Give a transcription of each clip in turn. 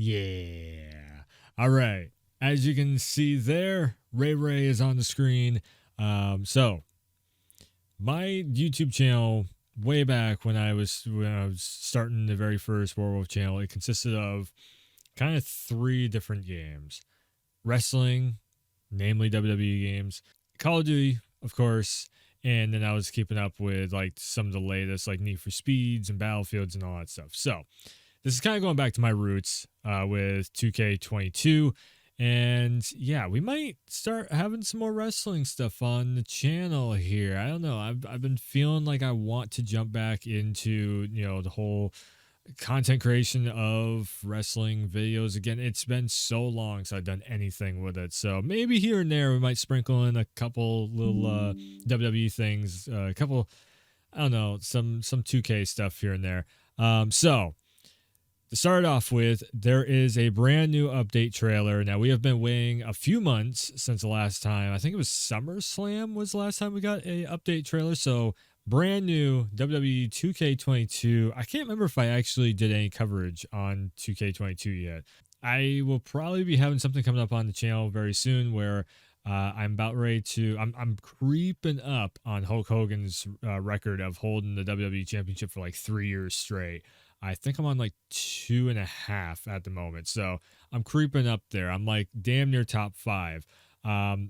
Yeah. All right. As you can see there, Ray Ray is on the screen. So my YouTube channel, way back when I was starting the very first Werewolf channel, it consisted of kind of three different games: wrestling, namely WWE games, Call of Duty, of course, and then I was keeping up with like some of the latest, like Need for Speeds and Battlefields and all that stuff. So this is kind of going back to my roots with 2K22. And yeah, we might start having some more wrestling stuff on the channel here. I don't know. I've been feeling like I want to jump back into, the whole content creation of wrestling videos again. It's been so long since I've done anything with it. So maybe here and there we might sprinkle in a couple little WWE things, a couple, I don't know, some 2K stuff here and there. So to start off with, there is a brand new update trailer. Now, we have been waiting a few months since the last time. I think it was SummerSlam was the last time we got a update trailer. So, brand new WWE 2K22. I can't remember if I actually did any coverage on 2K22 yet. I will probably be having something coming up on the channel very soon where I'm about ready to. I'm creeping up on Hulk Hogan's record of holding the WWE Championship for like 3 years straight. I think I'm on like 2.5 at the moment. So I'm creeping up there. I'm like damn near top 5.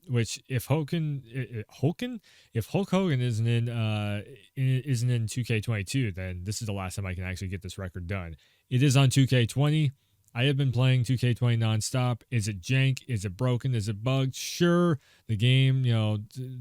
Which if Hulk Hogan isn't in 2K22, then this is the last time I can actually get this record done. It is on 2K20. I have been playing 2K20 nonstop. Is it jank? Is it broken? Is it bugged? Sure, the game,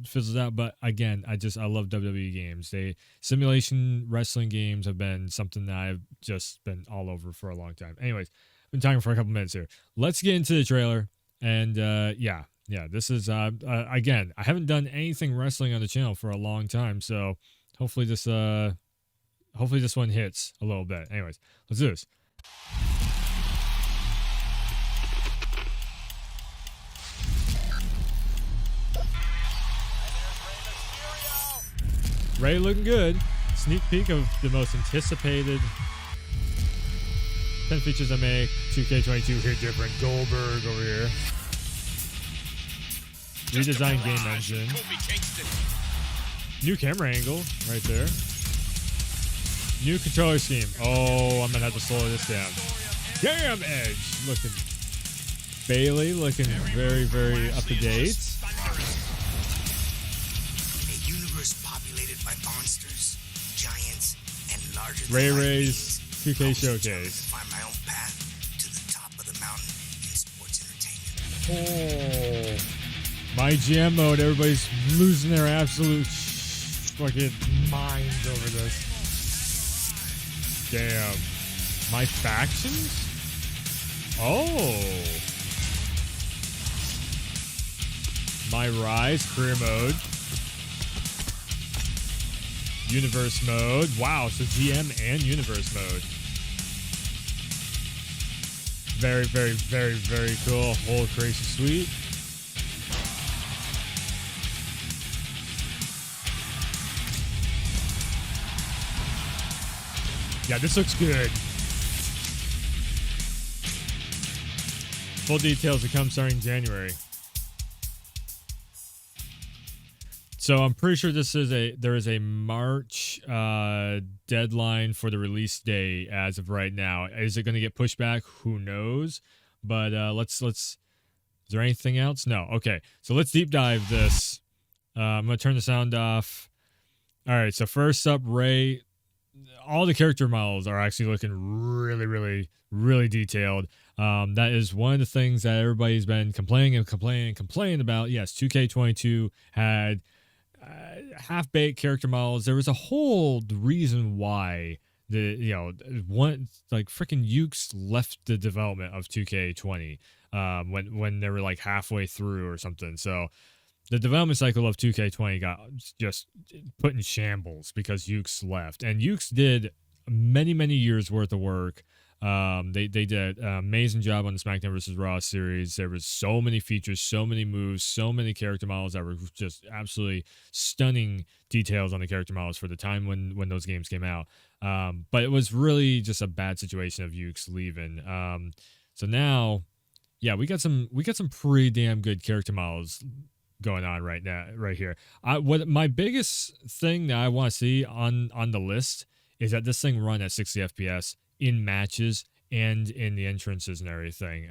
fizzles out. But again, I love WWE games. Simulation wrestling games have been something that I've just been all over for a long time. Anyways, I've been talking for a couple minutes here. Let's get into the trailer. And yeah, this is again, I haven't done anything wrestling on the channel for a long time, so hopefully this one hits a little bit. Anyways, let's do this. Ray looking good. Sneak peek of the most anticipated 10 features I make. 2K22 hit different. Goldberg over here. Redesigned game engine. New camera angle right there. New controller scheme. Oh, I'm gonna have to slow this down. Damn, Edge looking. Bailey looking very, very up to date. Ray Ray's 2K Showcase. Find my own path to the top of the mountain in sports Oh, entertainment. my GM mode. Everybody's losing their absolute fucking minds over this. Damn. My factions? Oh. My Rise career mode. Universe mode. Wow, so GM and universe mode. Very, very, very, very cool. Whole creation suite. Yeah, this looks good. Full details to come starting January. So I'm pretty sure there is a March deadline for the release day as of right now. Is it going to get pushed back? Who knows? But let's. Is there anything else? No. Okay. So let's deep dive this. I'm going to turn the sound off. All right. So first up, Ray. All the character models are actually looking really, really, really detailed. That is one of the things that everybody's been complaining about. Yes, 2K22 had half-baked character models. There was a whole reason why freaking Ukes left the development of 2K20 when they were like halfway through or something. So the development cycle of 2K20 got just put in shambles because Ukes left, and Ukes did many years worth of work. They did an amazing job on the SmackDown vs. Raw series. There was so many features, so many moves, so many character models that were just absolutely stunning details on the character models for the time when those games came out. But it was really just a bad situation of Ukes leaving. So now, yeah, we got some pretty damn good character models going on right now, right here. What my biggest thing that I want to see on the list is that this thing run at 60 FPS in matches and in the entrances and everything.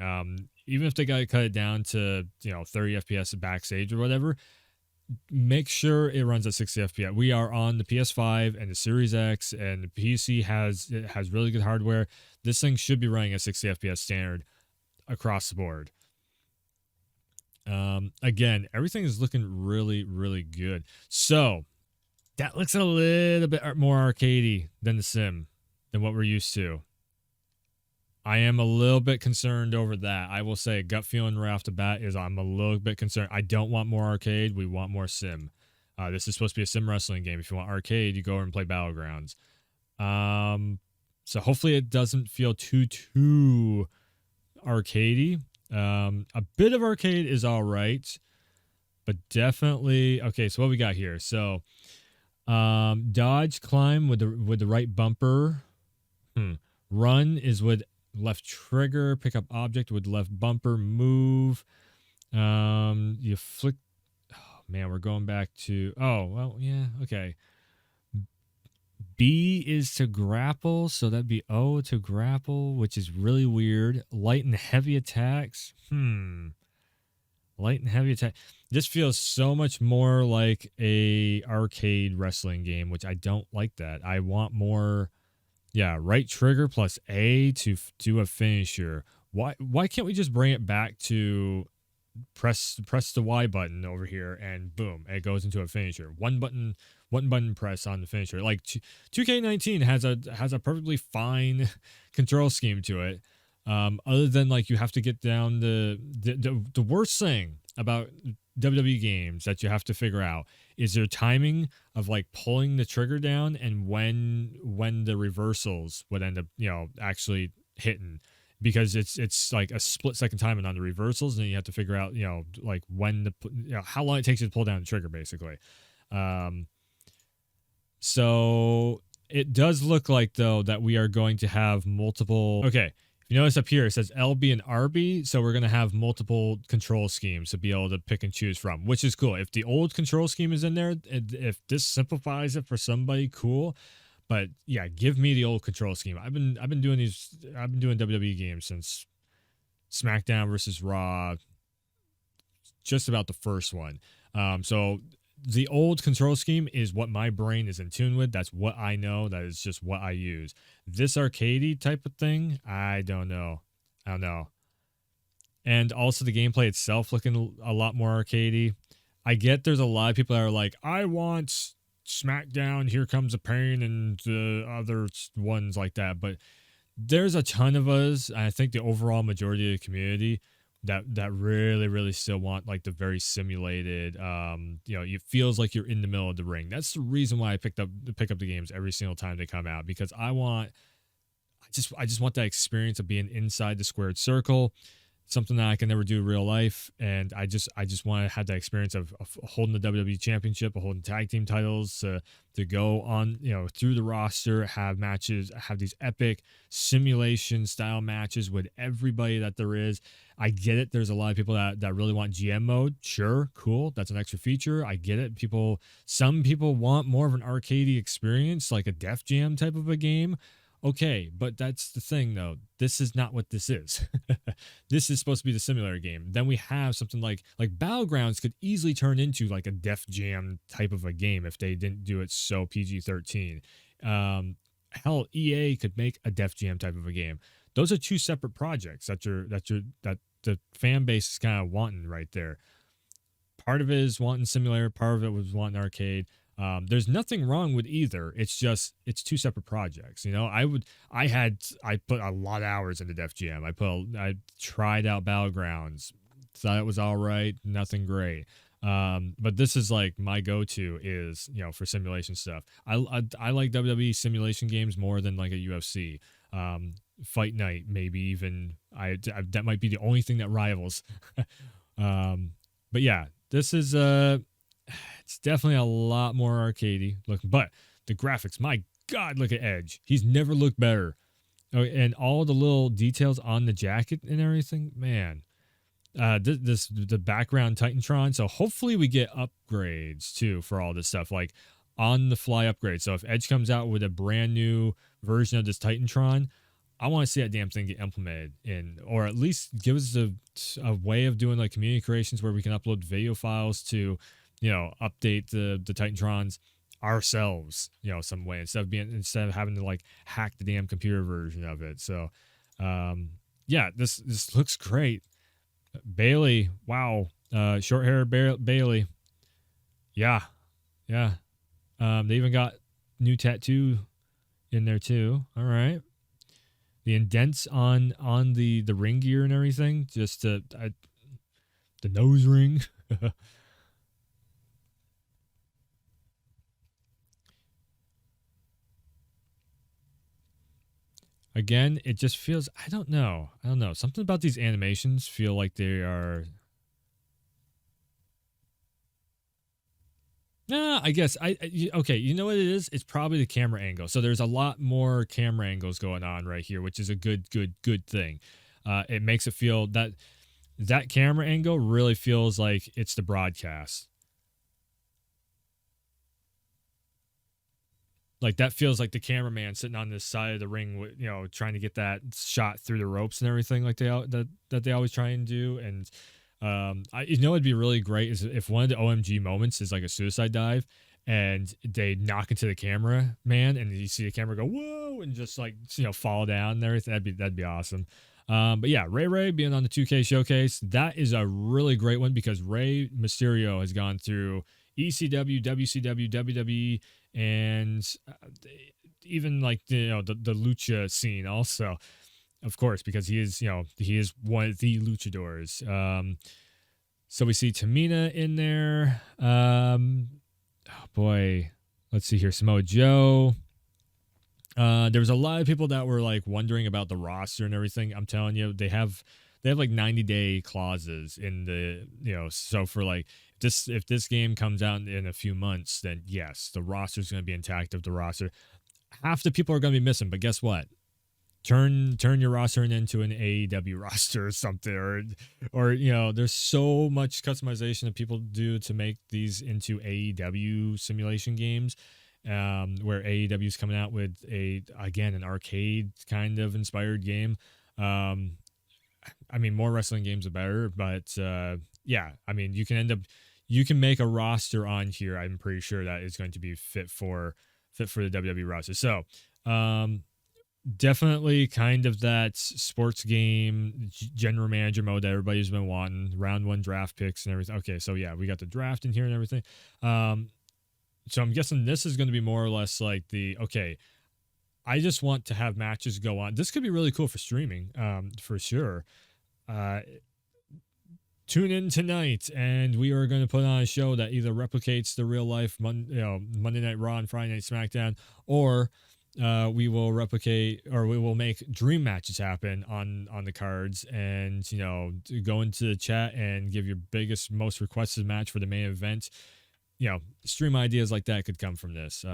Even if they got to cut it down to 30 FPS backstage or whatever, make sure it runs at 60 FPS. We are on the PS5 and the Series X, and the PC has really good hardware. This thing should be running at 60 FPS standard across the board. Again, everything is looking really, really good. So that looks a little bit more arcadey than the Sim, than what we're used to. I am a little bit concerned over that. I will say, gut feeling right off the bat is I'm a little bit concerned. I don't want more arcade. We want more Sim. This is supposed to be a Sim wrestling game. If you want arcade, you go over and play Battlegrounds. So hopefully it doesn't feel too arcadey. A bit of arcade is all right, but definitely okay. So what we got here? So, dodge, climb with the right bumper. Run is with left trigger. Pick up object with left bumper. Move. You flick. Oh man, we're going back to. Oh well, yeah. Okay. B is to grapple, so that'd be O to grapple, which is really weird. Light and heavy attacks. Light and heavy attack. This feels so much more like a arcade wrestling game, which I don't like that. I want more. Yeah, right trigger plus A to do a finisher. Why can't we just bring it back to press the Y button over here and boom, it goes into a finisher. One button press on the finisher. Like 2K19 has a perfectly fine control scheme to it. Other than like you have to get down the worst thing about WWE games that you have to figure out is their timing of like pulling the trigger down and when the reversals would end up actually hitting, because it's like a split second timing on the reversals, and then you have to figure out like when how long it takes you to pull down the trigger basically. So it does look like though that we are going to have multiple. Okay. If you notice up here, it says LB and RB, so we're going to have multiple control schemes to be able to pick and choose from, which is cool. If the old control scheme is in there, if this simplifies it for somebody, cool. But yeah, give me the old control scheme. I've been doing WWE games since SmackDown versus Raw, just about the first one. So the old control scheme is what my brain is in tune with. That's what I know. That is just what I use. This arcadey type of thing, I don't know. And also the gameplay itself looking a lot more arcadey. I get there's a lot of people that are like, I want SmackDown, Here Comes the Pain, and the other ones like that. But there's a ton of us. I think the overall majority of the community that really, really still want like the very simulated, it feels like you're in the middle of the ring. That's the reason why I pick up the games every single time they come out, because I just want that experience of being inside the squared circle, something that I can never do in real life. And I just want to have that experience of holding the WWE Championship, of holding tag team titles, to go on, through the roster, have matches, have these epic simulation style matches with everybody that there is. I get it. There's a lot of people that really want GM mode. Sure, cool. That's an extra feature. I get it. Some people want more of an arcadey experience, like a Def Jam type of a game. Okay, but that's the thing, though. This is not what this is. This is supposed to be the simulator game. Then we have something like Battlegrounds could easily turn into like a Def Jam type of a game if they didn't do it so PG-13. Hell, EA could make a Def Jam type of a game. Those are two separate projects that the fan base is kind of wanting right there. Part of it is wanting simulator, part of it was wanting arcade. There's nothing wrong with either. It's just it's two separate projects. I put a lot of hours into Def Jam. I tried out Battlegrounds, thought it was all right, nothing great. But this is like my go-to is for simulation stuff. I like WWE simulation games more than like a UFC. Fight Night, maybe even that might be the only thing that rivals. But yeah, this is it's definitely a lot more arcadey looking, but the graphics, my God, look at Edge. He's never looked better. Oh, and all the little details on the jacket and everything, man. This the background Titantron. So hopefully we get upgrades too for all this stuff, like on the fly upgrades. So if Edge comes out with a brand new version of this Titantron, I want to see that damn thing get implemented in, or at least give us a way of doing like community creations where we can upload video files to, update the Titantrons ourselves, some way instead of having to like hack the damn computer version of it. So, yeah, this looks great. Bailey, wow, short hair Bailey, yeah, yeah. They even got new tattoo in there too. All right, the indents on the ring gear and everything, just the nose ring. Again, it just feels, I don't know. Something about these animations feel like they are. Nah, I guess okay. You know what it is? It's probably the camera angle. So there's a lot more camera angles going on right here, which is a good thing. It makes it feel that camera angle really feels like it's the broadcast. Like that feels like the cameraman sitting on this side of the ring, trying to get that shot through the ropes and everything, like that they always try and do. And it'd be really great is if one of the OMG moments is like a suicide dive, and they knock into the camera man, and you see the camera go whoa, and just like fall down and everything. That'd be awesome. But yeah, Ray being on the 2K showcase, that is a really great one because Rey Mysterio has gone through ECW, WCW, WWE, and even like the lucha scene also, of course, because he is one of the luchadors. So we see Tamina in there. Oh boy, let's see here, Samoa Joe. There was a lot of people that were like wondering about the roster and everything. I'm telling you, they have like 90-day clauses in the so for like if this game comes out in a few months, then yes, the roster is going to be intact. Of the roster, half the people are going to be missing, but guess what? Turn your roster into an AEW roster or something, or there's so much customization that people do to make these into AEW simulation games, where AEW is coming out with an arcade kind of inspired game. I mean, more wrestling games are better, but yeah, I mean, you can make a roster on here. I'm pretty sure that is going to be fit for the WWE roster. So, definitely kind of that sports game general manager mode that everybody's been wanting. Round 1 draft picks and everything. Okay, so yeah, we got the draft in here and everything. So I'm guessing this is going to be more or less like I just want to have matches go on. This could be really cool for streaming, for sure. Tune in tonight, and we are going to put on a show that either replicates the real life Monday Night Raw and Friday Night SmackDown, or we will replicate, or we will make dream matches happen on the cards, and go into the chat and give your biggest, most requested match for the main event. Stream ideas like that could come from this.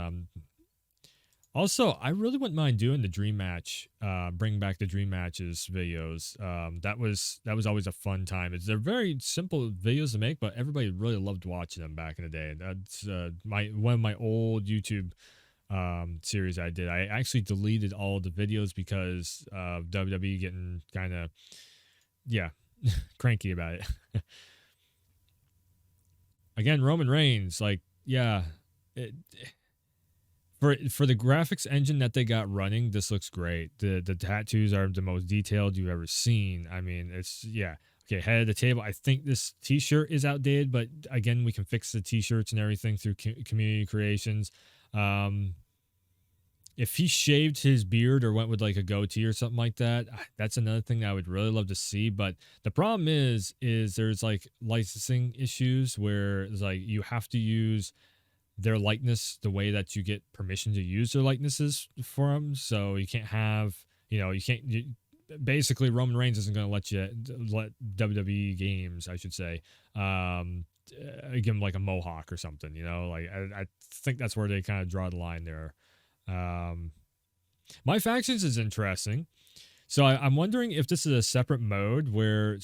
Also, I really wouldn't mind doing the dream match, bring back the dream matches videos. That was always a fun time. They're very simple videos to make, but everybody really loved watching them back in the day. That's one of my old YouTube series I did. I actually deleted all the videos because of WWE getting kind of cranky about it. Again, Roman Reigns, like, yeah, for the graphics engine that they got running, this looks great. The tattoos are the most detailed you've ever seen. I mean, it's okay. Head of the table. I think this T-shirt is outdated, but again, we can fix the T-shirts and everything through community creations. If he shaved his beard or went with like a goatee or something like that, that's another thing that I would really love to see. But the problem is there's like licensing issues where it's like you have to use their likeness the way that you get permission to use their likenesses for them. So you can't have, basically Roman Reigns isn't going to let WWE games, I should say, give him like a mohawk or something, like I think that's where they kind of draw the line there. My factions is interesting. So I'm wondering if this is a separate mode where,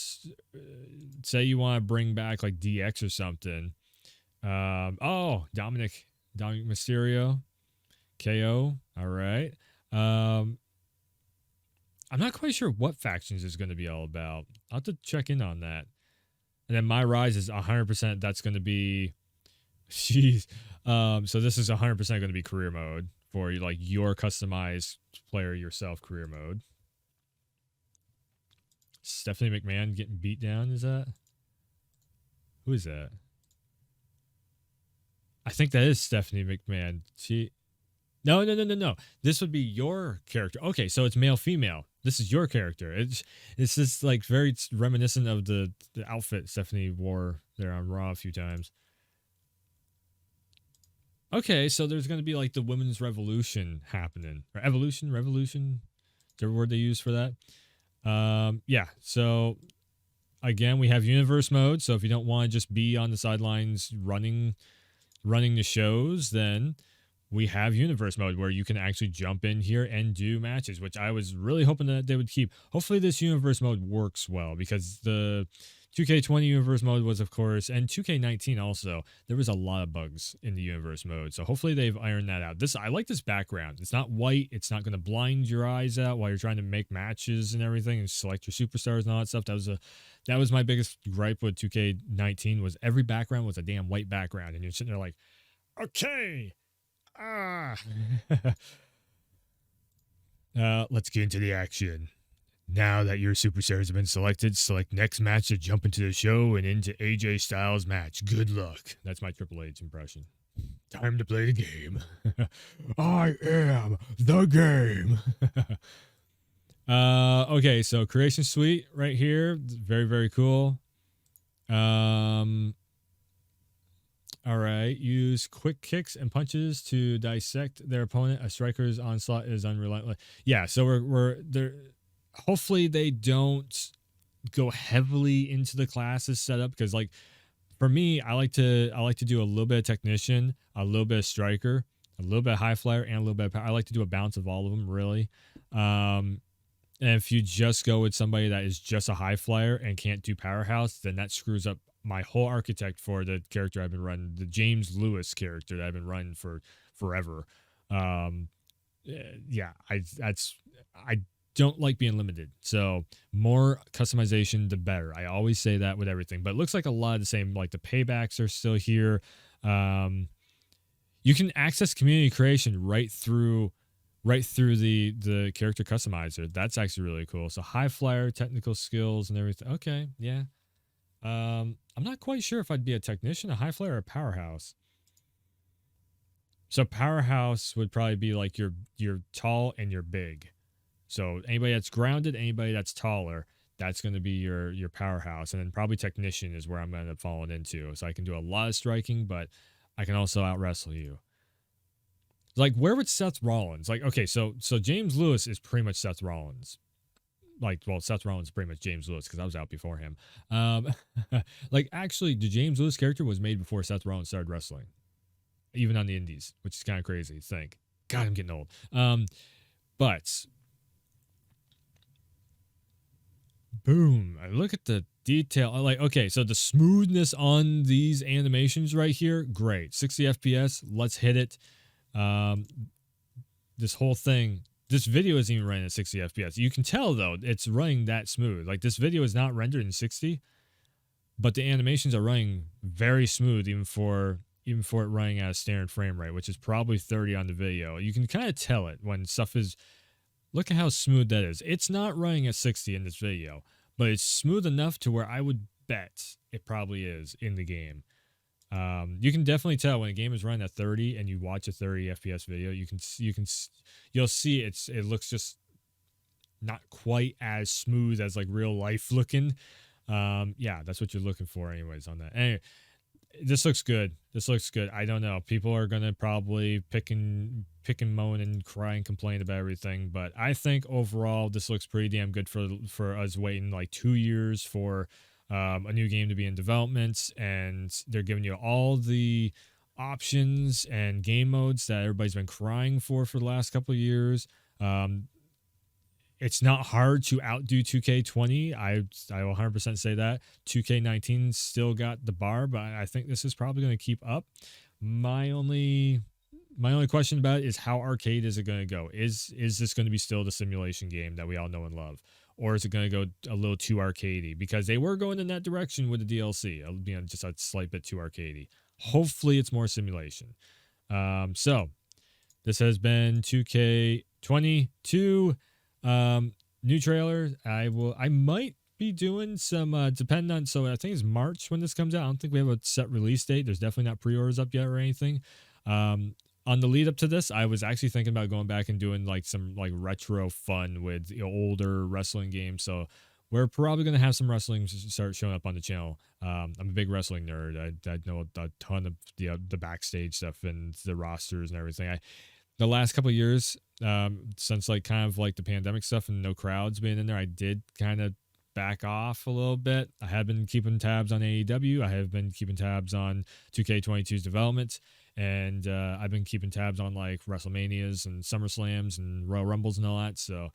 say, you want to bring back like DX or something. Oh, Dominic Mysterio, KO. All right. I'm not quite sure what factions is going to be all about. I'll have to check in on that. And then My Rise is 100%. That's going to be, jeez. So this is 100% going to be career mode for like your customized player yourself career mode. Stephanie McMahon getting beat down. Is that? Who is that? I think that is Stephanie McMahon. No. This would be your character. Okay, so it's male female. This is your character. It's just like very reminiscent of the outfit Stephanie wore there on Raw a few times. Okay, so there's going to be like the women's revolution happening, or revolution. The word they use for that. Yeah. So again, we have universe mode. So if you don't want to just be on the sidelines running the shows, then we have universe mode where you can actually jump in here and do matches, which I was really hoping that they would keep. Hopefully this universe mode works well, because the 2K20 universe mode was, of course, and 2K19 also, there was a lot of bugs in the universe mode. So hopefully they've ironed that out. I like this background. It's not white. It's not going to blind your eyes out while you're trying to make matches and everything and select your superstars and all that stuff. That was my biggest gripe with 2K19, was every background was a damn white background. And you're sitting there like, okay. Let's get into the action. Now that your superstars have been selected, select next match to jump into the show and into AJ Styles' match. Good luck. That's my Triple H impression. Time to play the game. I am the game. Okay, so Creation Suite right here. Very, very cool. All right. Use quick kicks and punches to dissect their opponent. A striker's onslaught is unrelentless. Yeah, so we're there. Hopefully they don't go heavily into the classes setup, because like for me, I like to do a little bit of technician, a little bit of striker, a little bit of high flyer, and a little bit of power. I like to do a balance of all of them, really. And if you just go with somebody that is just a high flyer and can't do powerhouse, then that screws up my whole architect for the character I've been running, the James Lewis character that I've been running for forever. Yeah, I don't like being limited. So more customization, the better. I always say that with everything, but it looks like a lot of the same, like the paybacks are still here. You can access community creation right through the character customizer. That's actually really cool. So high flyer, technical skills and everything. Okay. Yeah. I'm not quite sure if I'd be a technician, a high flyer, or a powerhouse. So powerhouse would probably be like you're tall and you're big. So anybody that's grounded, anybody that's taller, that's going to be your powerhouse. And then probably technician is where I'm going to end up falling into. So I can do a lot of striking, but I can also out wrestle you. Like, where would Seth Rollins? Like, okay, so James Lewis is pretty much Seth Rollins. Like, well, Seth Rollins is pretty much James Lewis, because I was out before him. Like, actually, the James Lewis character was made before Seth Rollins started wrestling, even on the indies, which is kind of crazy to think. God, I'm getting old. But boom, I look at the detail. I like, okay, so the smoothness on these animations right here, great. 60 FPS, let's hit it. This whole thing, this video isn't even running at 60 FPS. You can tell, though, it's running that smooth. Like, this video is not rendered in 60, but the animations are running very smooth, even for it running at a standard frame rate, which is probably 30 on the video. You can kind of tell it when stuff is... Look at how smooth that is. It's not running at 60 in this video, but it's smooth enough to where I would bet it probably is in the game. You can definitely tell when a game is running at 30 and you watch a 30 FPS video, you'll see it looks just not quite as smooth as like real life looking. Yeah, that's what you're looking for anyways on that. Anyway, this looks good. I don't know. People are going to probably pick and moan and cry and complain about everything, but I think overall this looks pretty damn good for us waiting like 2 years for a new game to be in development, and they're giving you all the options and game modes that everybody's been crying for the last couple of years. It's not hard to outdo 2K20. I will 100% say that. 2K19 still got the bar, but I think this is probably going to keep up. My only question about it is how arcade is it going to go? Is this going to be still the simulation game that we all know and love, or is it going to go a little too arcadey? Because they were going in that direction with the DLC, just a slight bit too arcadey. Hopefully, it's more simulation. So this has been 2K22. New trailer. I might be doing some depending on, so I think it's March when this comes out. I don't think we have a set release date. There's definitely not pre-orders up yet or anything. On the lead up to this, I was actually thinking about going back and doing like some like retro fun with older wrestling games. So we're probably going to have some wrestling start showing up on the channel. I'm a big wrestling nerd. I know a ton of the backstage stuff and the rosters and everything. The last couple of years, since like kind of like the pandemic stuff and no crowds being in there, I did kind of back off a little bit. I have been keeping tabs on AEW. I have been keeping tabs on 2K22's development, and I've been keeping tabs on like WrestleManias and SummerSlams and Royal Rumbles and all that. So,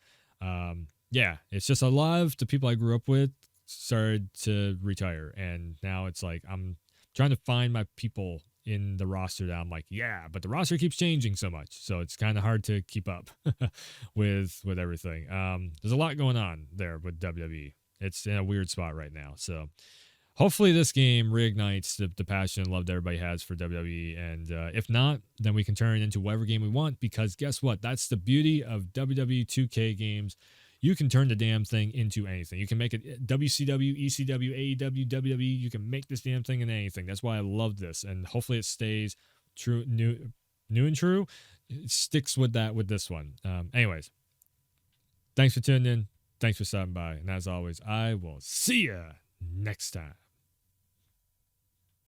yeah, it's just a lot of the people I grew up with started to retire, and now it's like I'm trying to find my people in the roster that I'm like, yeah, but the roster keeps changing so much, so it's kind of hard to keep up with everything. There's a lot going on there with WWE. It's in a weird spot right now, so hopefully this game reignites the passion and love that everybody has for WWE, and if not, then we can turn it into whatever game we want, because guess what? That's the beauty of WWE 2K games. You can turn the damn thing into anything. You can make it WCW, ECW, AEW, WWE. You can make this damn thing into anything. That's why I love this, and hopefully it stays true, new and true. It sticks with that with this one. Anyways, thanks for tuning in. Thanks for stopping by, and as always, I will see ya next time.